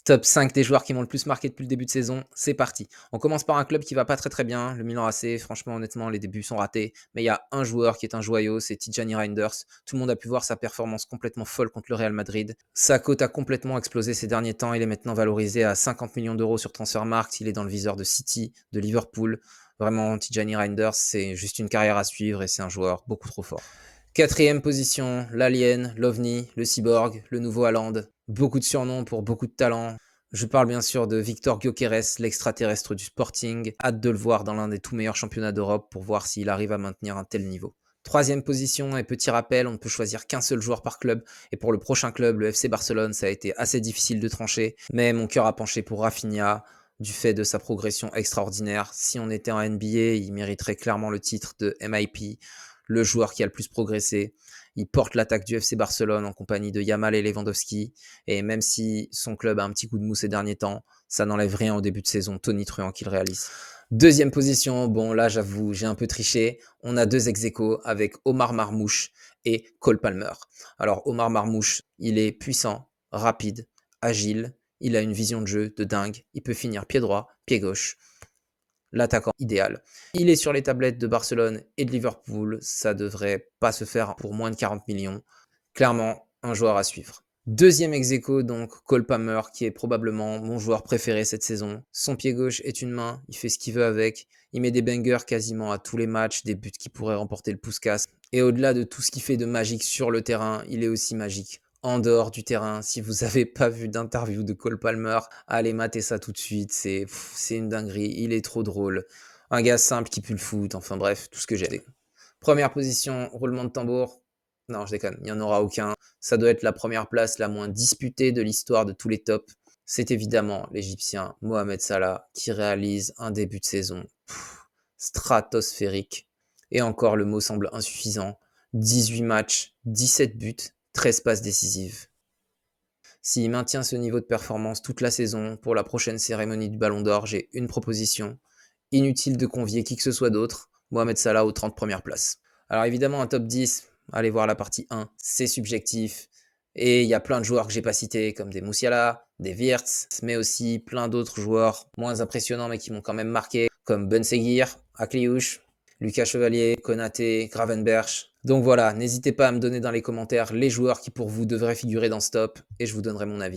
Top 5 des joueurs qui m'ont le plus marqué depuis le début de saison, c'est parti. On commence par un club qui va pas très bien, le Milan AC. Franchement, honnêtement, les débuts sont ratés. Mais il y a un joueur qui est un joyau, c'est Tijani Reinders. Tout le monde a pu voir sa performance complètement folle contre le Real Madrid. Sa cote a complètement explosé ces derniers temps. Il est maintenant valorisé à 50 millions d'euros sur Transfermarkt. Il est dans le viseur de City, de Liverpool. Vraiment, Tijani Reinders, c'est juste une carrière à suivre et c'est un joueur beaucoup trop fort. Quatrième position, l'Alien, l'OVNI, le Cyborg, le nouveau Haaland. Beaucoup de surnoms pour beaucoup de talent. Je parle bien sûr de Victor Gyökeres, l'extraterrestre du Sporting. Hâte de le voir dans l'un des tout meilleurs championnats d'Europe pour voir s'il arrive à maintenir un tel niveau. Troisième position, et petit rappel, on ne peut choisir qu'un seul joueur par club. Et pour le prochain club, le FC Barcelone, ça a été assez difficile de trancher. Mais mon cœur a penché pour Rafinha, du fait de sa progression extraordinaire. Si on était en NBA, il mériterait clairement le titre de MIP, le joueur qui a le plus progressé. Il porte l'attaque du FC Barcelone en compagnie de Yamal et Lewandowski. Et même si son club a un petit coup de mou ces derniers temps, ça n'enlève rien au début de saison tonitruant qu'il réalise. Deuxième position, bon là j'avoue, j'ai un peu triché. On a deux ex-aequo avec Omar Marmouche et Cole Palmer. Alors Omar Marmouche, il est puissant, rapide, agile, il a une vision de jeu de dingue, il peut finir pied droit, pied gauche. L'attaquant idéal. Il est sur les tablettes de Barcelone et de Liverpool. Ça devrait pas se faire pour moins de 40 millions. Clairement, un joueur à suivre. Deuxième ex-aequo, donc Cole Palmer, qui est probablement mon joueur préféré cette saison. Son pied gauche est une main, il fait ce qu'il veut avec. Il met des bangers quasiment à tous les matchs, des buts qui pourraient remporter le Puskás. Et au-delà de tout ce qu'il fait de magique sur le terrain, il est aussi magique en dehors du terrain. Si vous n'avez pas vu d'interview de Cole Palmer, allez mater ça tout de suite. C'est une dinguerie. Il est trop drôle. Un gars simple qui pue le foot. Enfin bref, tout ce que j'ai. Première position, roulement de tambour. Non, je déconne, il n'y en aura aucun. Ça doit être la première place la moins disputée de l'histoire de tous les tops. C'est évidemment l'Égyptien Mohamed Salah qui réalise un début de saison stratosphérique. Et encore, le mot semble insuffisant. 18 matchs, 17 buts, 13 passes décisives. S'il maintient ce niveau de performance toute la saison, pour la prochaine cérémonie du Ballon d'Or, j'ai une proposition. Inutile de convier qui que ce soit d'autre, Mohamed Salah aux 30 premières places. Alors évidemment, un top 10, allez voir la partie 1, c'est subjectif. Et il y a plein de joueurs que j'ai pas cités, comme des Moussiala, des Wirtz, mais aussi plein d'autres joueurs moins impressionnants mais qui m'ont quand même marqué, comme Ben Seguir, Akliouche, Lucas Chevalier, Konaté, Gravenberch. Donc voilà, n'hésitez pas à me donner dans les commentaires les joueurs qui pour vous devraient figurer dans ce top et je vous donnerai mon avis.